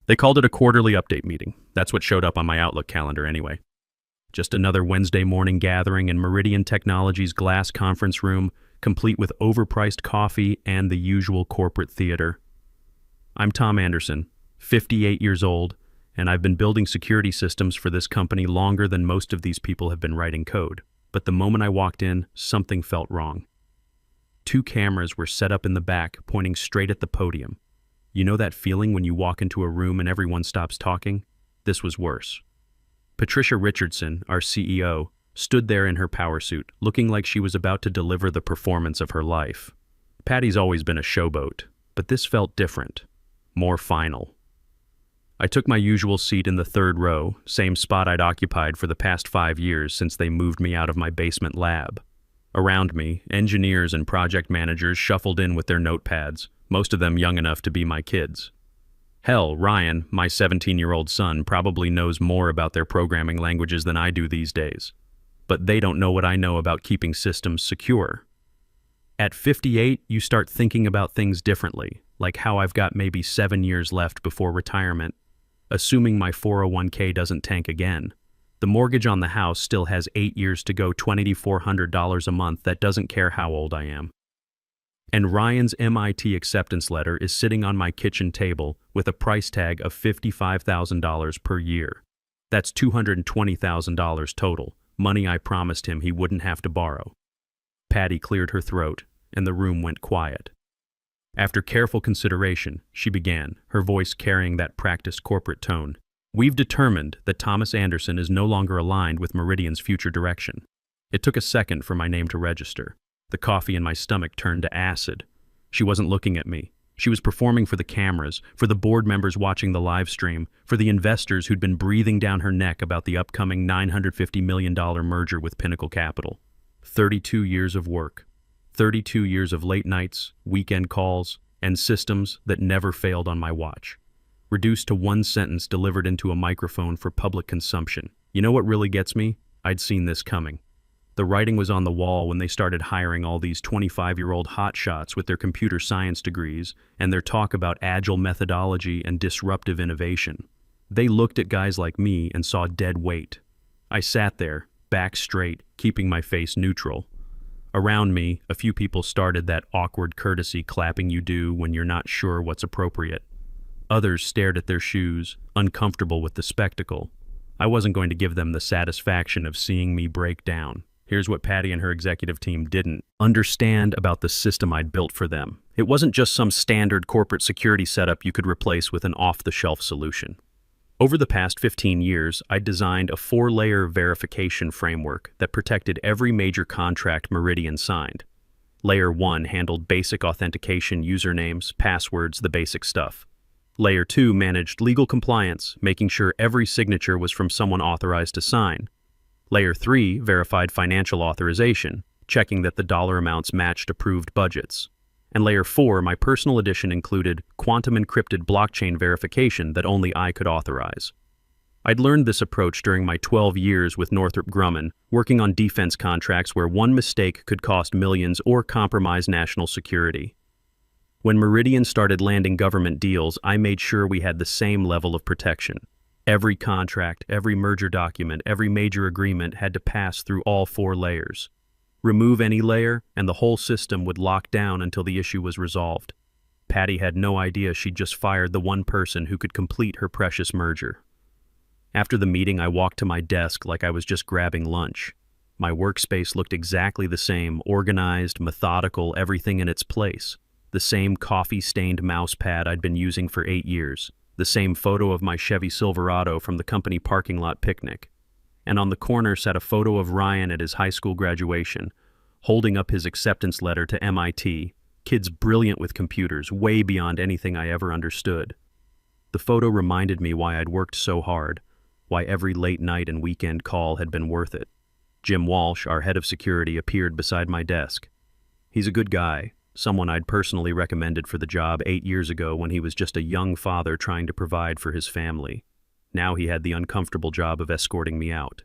They called it a quarterly update meeting. That's what showed up on my Outlook calendar anyway. Just another Wednesday morning gathering in Meridian Technologies' glass conference room, complete with overpriced coffee and the usual corporate theater. I'm Tom Anderson, 58 years old, and I've been building security systems for this company longer than most of these people have been writing code. But the moment I walked in, something felt wrong. 2 cameras were set up in the back, pointing straight at the podium. You know that feeling when you walk into a room and everyone stops talking? This was worse. Patricia Richardson, our CEO, stood there in her power suit, looking like she was about to deliver the performance of her life. Patty's always been a showboat, but this felt different, more final. I took my usual seat in the 3rd row, same spot I'd occupied for the past 5 years since they moved me out of my basement lab. Around me, engineers and project managers shuffled in with their notepads, most of them young enough to be my kids. Hell, Ryan, my 17-year-old son, probably knows more about their programming languages than I do these days. But they don't know what I know about keeping systems secure. At 58, you start thinking about things differently, like how I've got maybe 7 years left before retirement, assuming my 401k doesn't tank again. The mortgage on the house still has 8 years to go, $2,400 a month. That doesn't care how old I am. And Ryan's MIT acceptance letter is sitting on my kitchen table with a price tag of $55,000 per year. That's $220,000 total, money I promised him he wouldn't have to borrow. Patty cleared her throat, and the room went quiet. After careful consideration, she began, her voice carrying that practiced corporate tone. We've determined that Thomas Anderson is no longer aligned with Meridian's future direction. It took a second for my name to register. The coffee in my stomach turned to acid. She wasn't looking at me. She was performing for the cameras, for the board members watching the live stream, for the investors who'd been breathing down her neck about the upcoming $950 million merger with Pinnacle Capital. 32 years of work. 32 years of late nights, weekend calls, and systems that never failed on my watch. Reduced to one sentence delivered into a microphone for public consumption. You know what really gets me? I'd seen this coming. The writing was on the wall when they started hiring all these 25-year-old hotshots with their computer science degrees and their talk about agile methodology and disruptive innovation. They looked at guys like me and saw dead weight. I sat there, back straight, keeping my face neutral. Around me, a few people started that awkward courtesy clapping you do when you're not sure what's appropriate. Others stared at their shoes, uncomfortable with the spectacle. I wasn't going to give them the satisfaction of seeing me break down. Here's what Patty and her executive team didn't understand about the system I'd built for them. It wasn't just some standard corporate security setup you could replace with an off-the-shelf solution. Over the past 15 years, I designed a 4-layer verification framework that protected every major contract Meridian signed. Layer 1 handled basic authentication, usernames, passwords, the basic stuff. Layer 2 managed legal compliance, making sure every signature was from someone authorized to sign. Layer 3 verified financial authorization, checking that the dollar amounts matched approved budgets. And Layer 4, my personal edition, included quantum encrypted blockchain verification that only I could authorize. I'd learned this approach during my 12 years with Northrop Grumman, working on defense contracts where one mistake could cost millions or compromise national security. When Meridian started landing government deals, I made sure we had the same level of protection. Every contract, every merger document, every major agreement had to pass through all 4 layers. Remove any layer, and the whole system would lock down until the issue was resolved. Patty had no idea she'd just fired the one person who could complete her precious merger. After the meeting, I walked to my desk like I was just grabbing lunch. My workspace looked exactly the same, organized, methodical, everything in its place. The same coffee-stained mouse pad I'd been using for 8 years. The same photo of my Chevy Silverado from the company parking lot picnic. And on the corner sat a photo of Ryan at his high school graduation, holding up his acceptance letter to MIT, kids brilliant with computers, way beyond anything I ever understood. The photo reminded me why I'd worked so hard, why every late night and weekend call had been worth it. Jim Walsh, our head of security, appeared beside my desk. He's a good guy, someone I'd personally recommended for the job 8 years ago when he was just a young father trying to provide for his family. Now he had the uncomfortable job of escorting me out.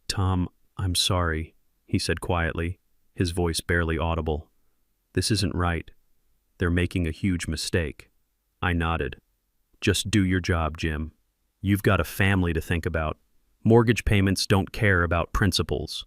"Tom, I'm sorry," he said quietly, his voice barely audible. "This isn't right. They're making a huge mistake." I nodded. Just do your job, Jim. You've got a family to think about. Mortgage payments don't care about principals.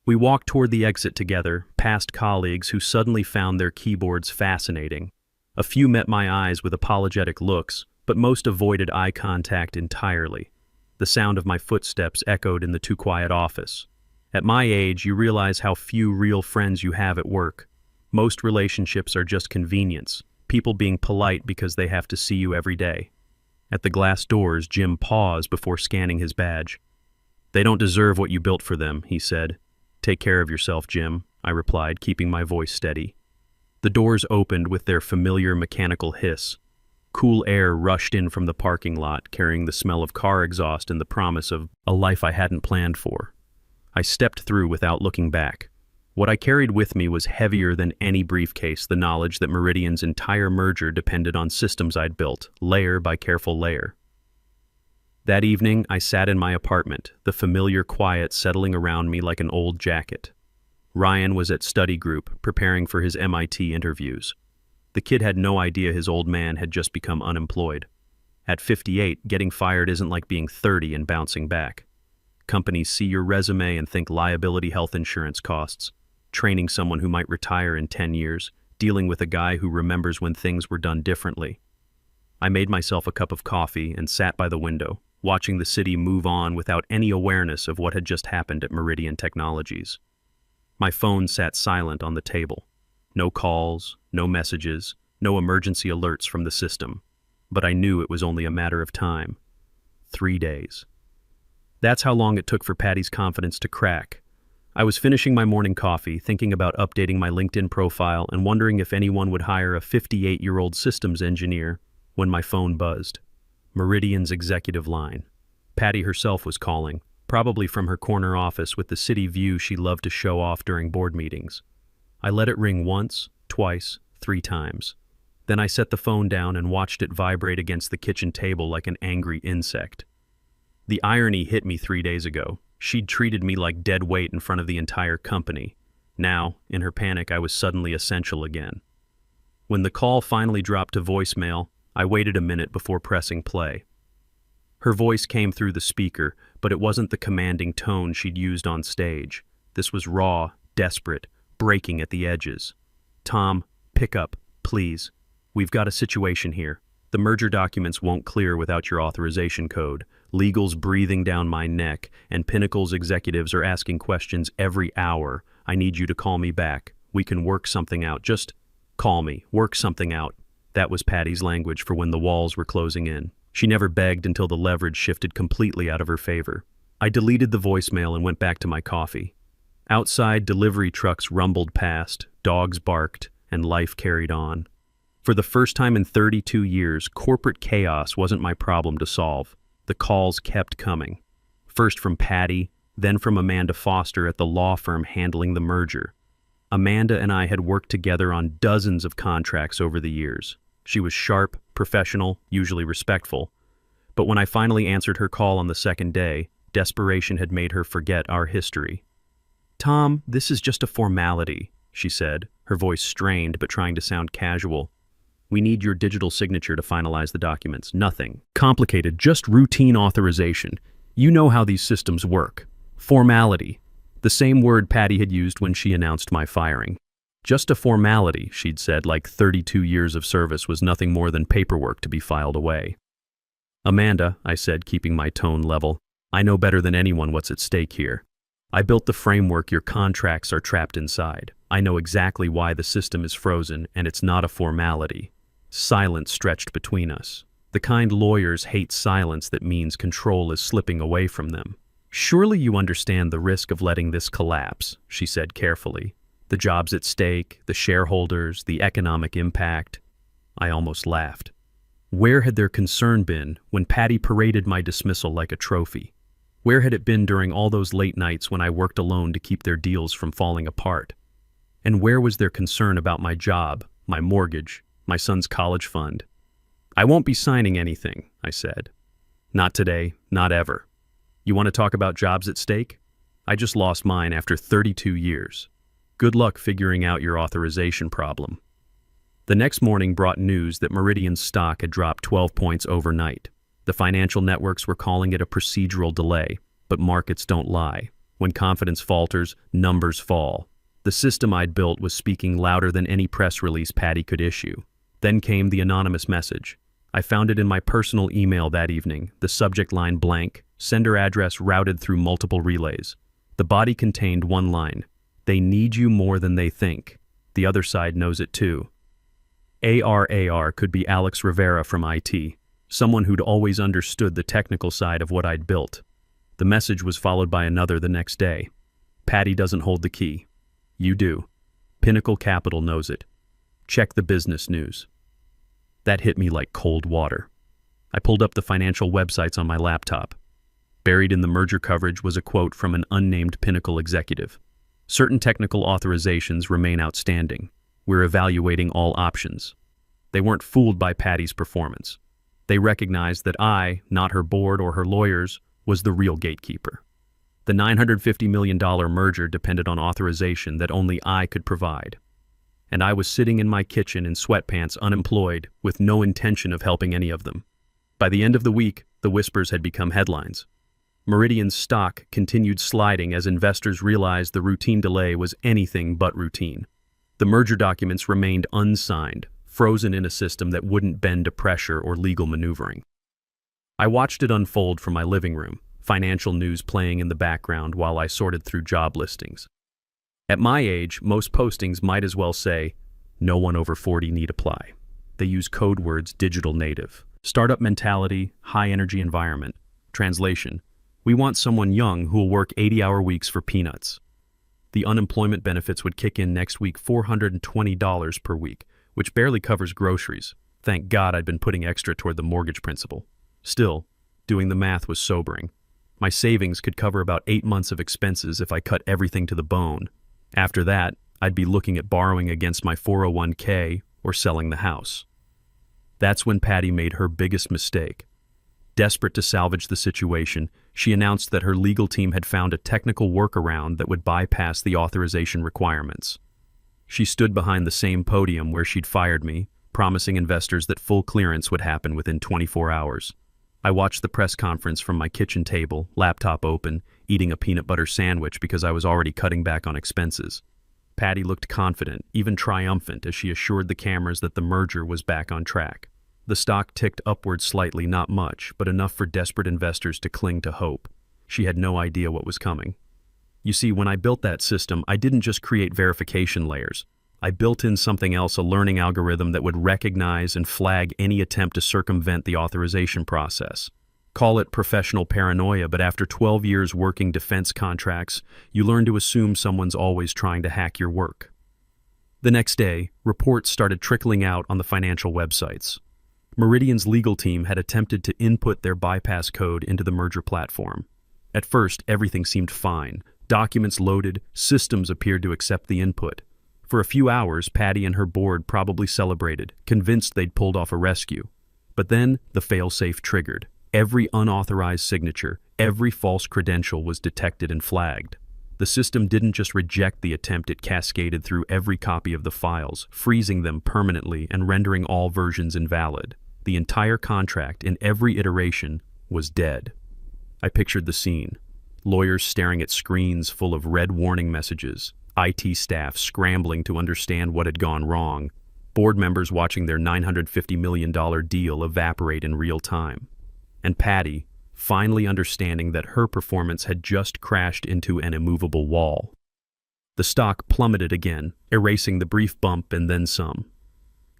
We walked toward the exit together, past colleagues who suddenly found their keyboards fascinating. A few met my eyes with apologetic looks, but most avoided eye contact entirely. The sound of my footsteps echoed in the too-quiet office. At my age, you realize how few real friends you have at work. Most relationships are just convenience, people being polite because they have to see you every day. At the glass doors, Jim paused before scanning his badge. "They don't deserve what you built for them," he said. "Take care of yourself, Jim," I replied, keeping my voice steady. The doors opened with their familiar mechanical hiss. Cool air rushed in from the parking lot, carrying the smell of car exhaust and the promise of a life I hadn't planned for. I stepped through without looking back. What I carried with me was heavier than any briefcase, the knowledge that Meridian's entire merger depended on systems I'd built, layer by careful layer. That evening, I sat in my apartment, the familiar quiet settling around me like an old jacket. Ryan was at study group, preparing for his MIT interviews. The kid had no idea his old man had just become unemployed. At 58, getting fired isn't like being 30 and bouncing back. Companies see your resume and think liability health insurance costs, training someone who might retire in 10 years, dealing with a guy who remembers when things were done differently. I made myself a cup of coffee and sat by the window, watching the city move on without any awareness of what had just happened at Meridian Technologies. My phone sat silent on the table. No calls, no messages, no emergency alerts from the system. But I knew it was only a matter of time. 3 days. That's how long it took for Patty's confidence to crack. I was finishing my morning coffee, thinking about updating my LinkedIn profile and wondering if anyone would hire a 58-year-old systems engineer when my phone buzzed. Meridian's executive line. Patty herself was calling, probably from her corner office with the city view she loved to show off during board meetings. I let it ring once, twice, 3 times. Then I set the phone down and watched it vibrate against the kitchen table like an angry insect. The irony hit me 3 days ago. She'd treated me like dead weight in front of the entire company. Now, in her panic, I was suddenly essential again. When the call finally dropped to voicemail, I waited a minute before pressing play. Her voice came through the speaker, but it wasn't the commanding tone she'd used on stage. This was raw, desperate, breaking at the edges. "Tom, pick up, please. We've got a situation here. The merger documents won't clear without your authorization code. Legal's breathing down my neck, and Pinnacle's executives are asking questions every hour. I need you to call me back. We can work something out. Just call me. Work something out." That was Patty's language for when the walls were closing in. She never begged until the leverage shifted completely out of her favor. I deleted the voicemail and went back to my coffee. Outside, delivery trucks rumbled past, dogs barked, and life carried on. For the first time in 32 years, corporate chaos wasn't my problem to solve. The calls kept coming. First from Patty, then from Amanda Foster at the law firm handling the merger. Amanda and I had worked together on dozens of contracts over the years. She was sharp, professional, usually respectful. But when I finally answered her call on the second day, desperation had made her forget our history. "Tom, this is just a formality," she said, her voice strained but trying to sound casual. "We need your digital signature to finalize the documents. Nothing complicated, just routine authorization. You know how these systems work. Formality. The same word Patty had used when she announced my firing. Just a formality, she'd said, like 32 years of service was nothing more than paperwork to be filed away. "Amanda," I said, keeping my tone level, "I know better than anyone what's at stake here. I built the framework your contracts are trapped inside. I know exactly why the system is frozen, and it's not a formality." Silence stretched between us. The kind lawyers hate silence that means control is slipping away from them. "Surely you understand the risk of letting this collapse," she said carefully. "The jobs at stake, the shareholders, the economic impact." I almost laughed. Where had their concern been when Patty paraded my dismissal like a trophy? Where had it been during all those late nights when I worked alone to keep their deals from falling apart? And where was their concern about my job, my mortgage, my son's college fund? "I won't be signing anything," I said. "Not today, not ever. You want to talk about jobs at stake? I just lost mine after 32 years. Good luck figuring out your authorization problem." The next morning brought news that Meridian's stock had dropped 12 points overnight. The financial networks were calling it a procedural delay, but markets don't lie. When confidence falters, numbers fall. The system I'd built was speaking louder than any press release Patty could issue. Then came the anonymous message. I found it in my personal email that evening, the subject line blank, sender address routed through multiple relays. The body contained one line: "They need you more than they think. The other side knows it too." ARAR could be Alex Rivera from IT, someone who'd always understood the technical side of what I'd built. The message was followed by another the next day. "Patty doesn't hold the key. You do. Pinnacle Capital knows it. Check the business news." That hit me like cold water. I pulled up the financial websites on my laptop. Buried in the merger coverage was a quote from an unnamed Pinnacle executive. "Certain technical authorizations remain outstanding. We're evaluating all options." They weren't fooled by Patty's performance. They recognized that I, not her board or her lawyers, was the real gatekeeper. The $950 million merger depended on authorization that only I could provide. And I was sitting in my kitchen in sweatpants, unemployed, with no intention of helping any of them. By the end of the week, the whispers had become headlines. Meridian's stock continued sliding as investors realized the routine delay was anything but routine. The merger documents remained unsigned, frozen in a system that wouldn't bend to pressure or legal maneuvering. I watched it unfold from my living room, financial news playing in the background while I sorted through job listings. At my age, most postings might as well say, "No one over 40 need apply." They use code words digital native, startup mentality, high energy environment. Translation: we want someone young who will work 80-hour weeks for peanuts. The unemployment benefits would kick in next week, $420 per week, which barely covers groceries. Thank God I'd been putting extra toward the mortgage principal. Still, doing the math was sobering. My savings could cover about 8 months of expenses if I cut everything to the bone. After that, I'd be looking at borrowing against my 401k or selling the house. That's when Patty made her biggest mistake. Desperate to salvage the situation, she announced that her legal team had found a technical workaround that would bypass the authorization requirements. She stood behind the same podium where she'd fired me, promising investors that full clearance would happen within 24 hours. I watched the press conference from my kitchen table, laptop open, eating a peanut butter sandwich because I was already cutting back on expenses. Patty looked confident, even triumphant, as she assured the cameras that the merger was back on track. The stock ticked upward slightly, not much, but enough for desperate investors to cling to hope. She had no idea what was coming. You see, when I built that system, I didn't just create verification layers. I built in something else, a learning algorithm that would recognize and flag any attempt to circumvent the authorization process. Call it professional paranoia, but after 12 years working defense contracts, you learn to assume someone's always trying to hack your work. The next day, reports started trickling out on the financial websites. Meridian's legal team had attempted to input their bypass code into the merger platform. At first, everything seemed fine. Documents loaded, systems appeared to accept the input. For a few hours, Patty and her board probably celebrated, convinced they'd pulled off a rescue. But then, the failsafe triggered. Every unauthorized signature, every false credential was detected and flagged. The system didn't just reject the attempt, it cascaded through every copy of the files, freezing them permanently and rendering all versions invalid. The entire contract, in every iteration, was dead. I pictured the scene. Lawyers staring at screens full of red warning messages, IT staff scrambling to understand what had gone wrong, board members watching their $950 million deal evaporate in real time. And Patty, finally understanding that her performance had just crashed into an immovable wall. The stock plummeted again, erasing the brief bump and then some.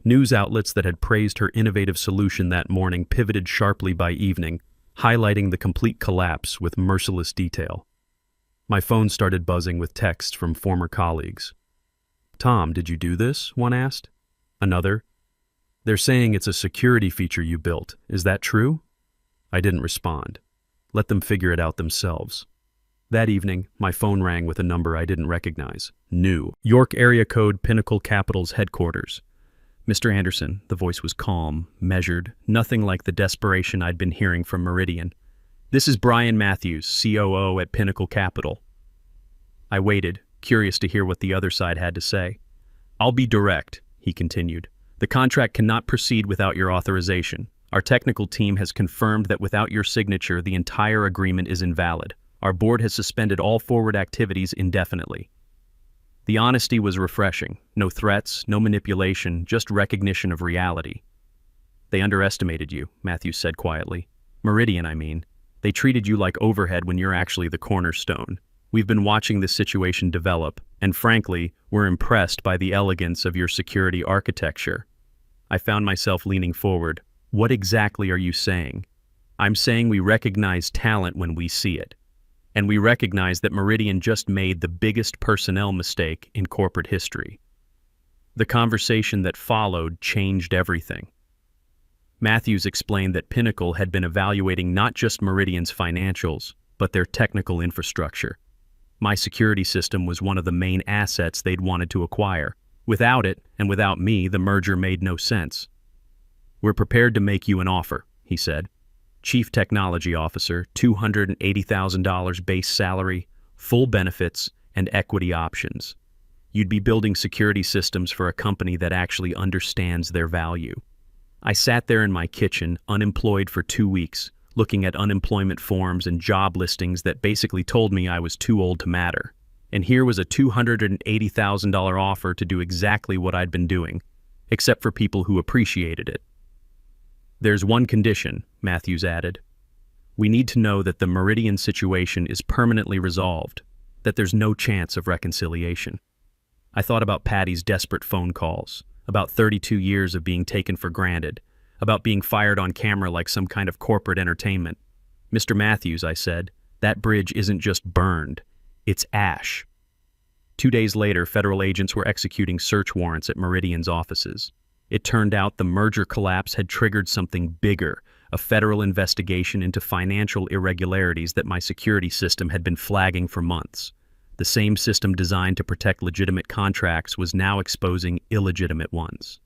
News outlets that had praised her innovative solution that morning pivoted sharply by evening, highlighting the complete collapse with merciless detail. My phone started buzzing with texts from former colleagues. "Tom, did you do this?" one asked. Another, "They're saying it's a security feature you built. Is that true?" I didn't respond. Let them figure it out themselves. That evening, my phone rang with a number I didn't recognize. New. York area code Pinnacle Capital's headquarters. "Mr. Anderson," the voice was calm, measured, nothing like the desperation I'd been hearing from Meridian. "This is Brian Matthews, COO at Pinnacle Capital." I waited, curious to hear what the other side had to say. "I'll be direct," he continued. The contract cannot proceed without your authorization. Our technical team has confirmed that without your signature, the entire agreement is invalid. Our board has suspended all forward activities indefinitely. The honesty was refreshing. No threats, no manipulation, just recognition of reality. They underestimated you, Matthews said quietly. Meridian, I mean. They treated you like overhead when you're actually the cornerstone. We've been watching this situation develop, and frankly, we're impressed by the elegance of your security architecture. I found myself leaning forward. What exactly are you saying? I'm saying we recognize talent when we see it. And we recognize that Meridian just made the biggest personnel mistake in corporate history. The conversation that followed changed everything. Matthews explained that Pinnacle had been evaluating not just Meridian's financials, but their technical infrastructure. My security system was one of the main assets they'd wanted to acquire. Without it, and without me, the merger made no sense. We're prepared to make you an offer, he said. Chief Technology Officer, $280,000 base salary, full benefits, and equity options. You'd be building security systems for a company that actually understands their value. I sat there in my kitchen, unemployed for 2 weeks, looking at unemployment forms and job listings that basically told me I was too old to matter. And here was a $280,000 offer to do exactly what I'd been doing, except for people who appreciated it. There's one condition, Matthews added. We need to know that the Meridian situation is permanently resolved, that there's no chance of reconciliation. I thought about Patty's desperate phone calls, about 32 years of being taken for granted, about being fired on camera like some kind of corporate entertainment. Mr. Matthews, I said, that bridge isn't just burned, it's ash. 2 days later, federal agents were executing search warrants at Meridian's offices. It turned out the merger collapse had triggered something bigger, a federal investigation into financial irregularities that my security system had been flagging for months. The same system designed to protect legitimate contracts was now exposing illegitimate ones.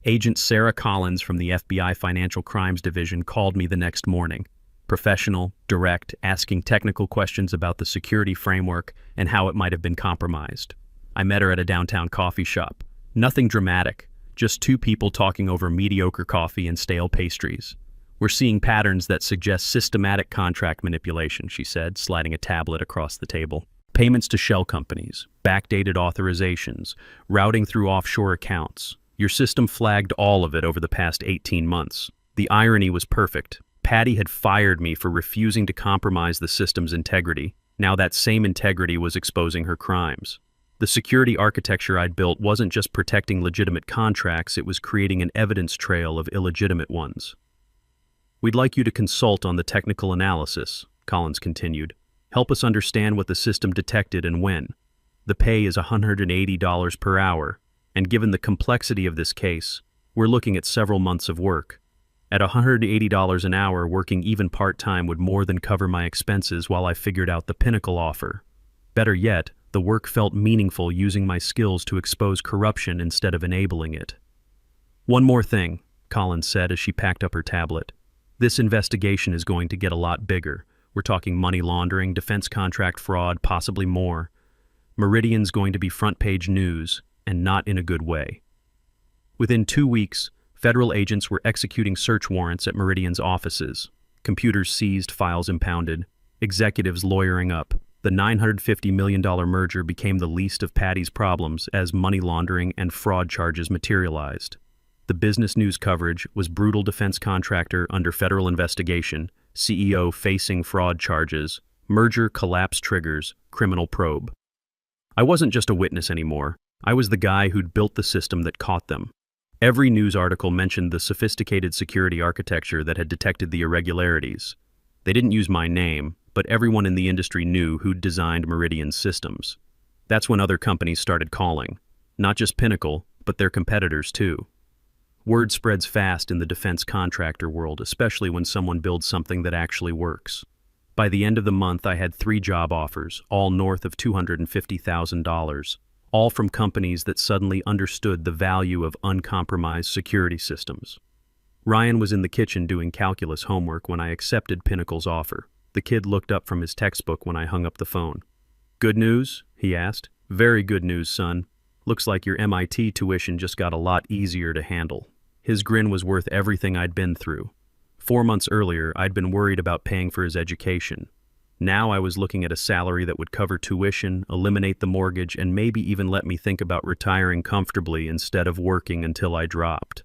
Agent Sarah Collins from the FBI Financial Crimes Division called me the next morning. Professional, direct, asking technical questions about the security framework and how it might have been compromised. I met her at a downtown coffee shop. Nothing dramatic, just two people talking over mediocre coffee and stale pastries. We're seeing patterns that suggest systematic contract manipulation, she said, sliding a tablet across the table. Payments to shell companies, backdated authorizations, routing through offshore accounts. Your system flagged all of it over the past 18 months. The irony was perfect. Patty had fired me for refusing to compromise the system's integrity. Now that same integrity was exposing her crimes. The security architecture I'd built wasn't just protecting legitimate contracts, it was creating an evidence trail of illegitimate ones. We'd like you to consult on the technical analysis, Collins continued. Help us understand what the system detected and when. The pay is $180 per hour, and given the complexity of this case, we're looking at several months of work. At $180 an hour, working even part-time would more than cover my expenses while I figured out the Pinnacle offer. Better yet, the work felt meaningful using my skills to expose corruption instead of enabling it. One more thing, Collins said as she packed up her tablet. This investigation is going to get a lot bigger. We're talking money laundering, defense contract fraud, possibly more. Meridian's going to be front-page news, and not in a good way. Within 2 weeks, federal agents were executing search warrants at Meridian's offices. Computers seized, files impounded, executives lawyering up. The $950 million merger became the least of Patty's problems as money laundering and fraud charges materialized. The business news coverage was brutal defense contractor under federal investigation, CEO facing fraud charges, merger collapse triggers, criminal probe. I wasn't just a witness anymore. I was the guy who'd built the system that caught them. Every news article mentioned the sophisticated security architecture that had detected the irregularities. They didn't use my name, but everyone in the industry knew who'd designed Meridian's systems. That's when other companies started calling. Not just Pinnacle, but their competitors too. Word spreads fast in the defense contractor world, especially when someone builds something that actually works. By the end of the month, I had 3 job offers, all north of $250,000, all from companies that suddenly understood the value of uncompromised security systems. Ryan was in the kitchen doing calculus homework when I accepted Pinnacle's offer. The kid looked up from his textbook when I hung up the phone. "Good news?" he asked. "Very good news, son. Looks like your MIT tuition just got a lot easier to handle." His grin was worth everything I'd been through. 4 months earlier, I'd been worried about paying for his education. Now I was looking at a salary that would cover tuition, eliminate the mortgage, and maybe even let me think about retiring comfortably instead of working until I dropped.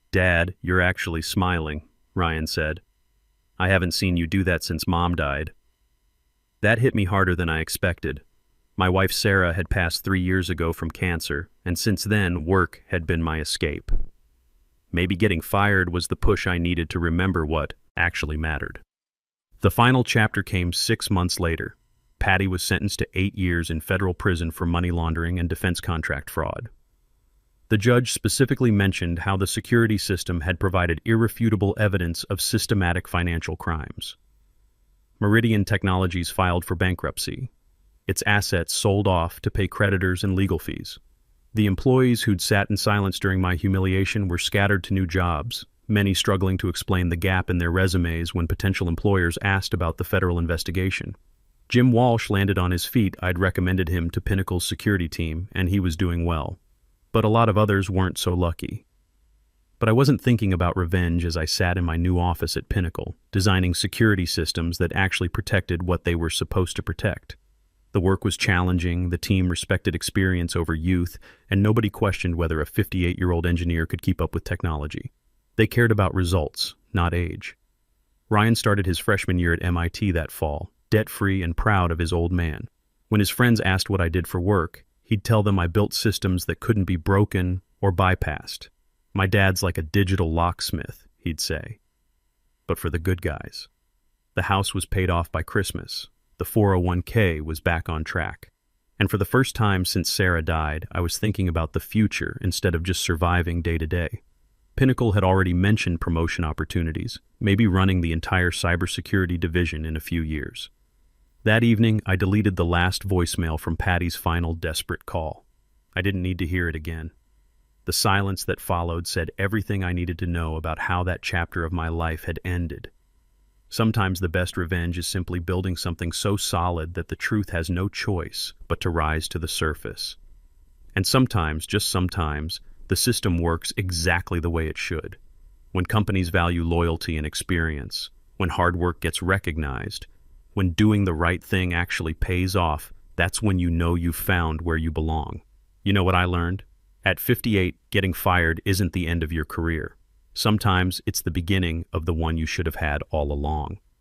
"Dad, you're actually smiling," Ryan said. "I haven't seen you do that since Mom died." That hit me harder than I expected. My wife Sarah had passed 3 years ago from cancer, and since then, work had been my escape. Maybe getting fired was the push I needed to remember what actually mattered. The final chapter came 6 months later. Patty was sentenced to 8 years in federal prison for money laundering and defense contract fraud. The judge specifically mentioned how the security system had provided irrefutable evidence of systematic financial crimes. Meridian Technologies filed for bankruptcy. Its assets sold off to pay creditors and legal fees. The employees who'd sat in silence during my humiliation were scattered to new jobs, many struggling to explain the gap in their resumes when potential employers asked about the federal investigation. Jim Walsh landed on his feet. I'd recommended him to Pinnacle's security team, and he was doing well. But a lot of others weren't so lucky. But I wasn't thinking about revenge as I sat in my new office at Pinnacle, designing security systems that actually protected what they were supposed to protect. The work was challenging, the team respected experience over youth, and nobody questioned whether a 58-year-old engineer could keep up with technology. They cared about results, not age. Ryan started his freshman year at MIT that fall, debt-free and proud of his old man. When his friends asked what I did for work, he'd tell them I built systems that couldn't be broken or bypassed. "My dad's like a digital locksmith," he'd say. But for the good guys. The house was paid off by Christmas. The 401k was back on track. And for the first time since Sarah died, I was thinking about the future instead of just surviving day to day. Pinnacle had already mentioned promotion opportunities, maybe running the entire cybersecurity division in a few years. That evening, I deleted the last voicemail from Patty's final desperate call. I didn't need to hear it again. The silence that followed said everything I needed to know about how that chapter of my life had ended. Sometimes the best revenge is simply building something so solid that the truth has no choice but to rise to the surface. And sometimes, just sometimes, the system works exactly the way it should. When companies value loyalty and experience, when hard work gets recognized, when doing the right thing actually pays off, that's when you know you've found where you belong. You know what I learned? At 58, getting fired isn't the end of your career. Sometimes it's the beginning of the one you should have had all along.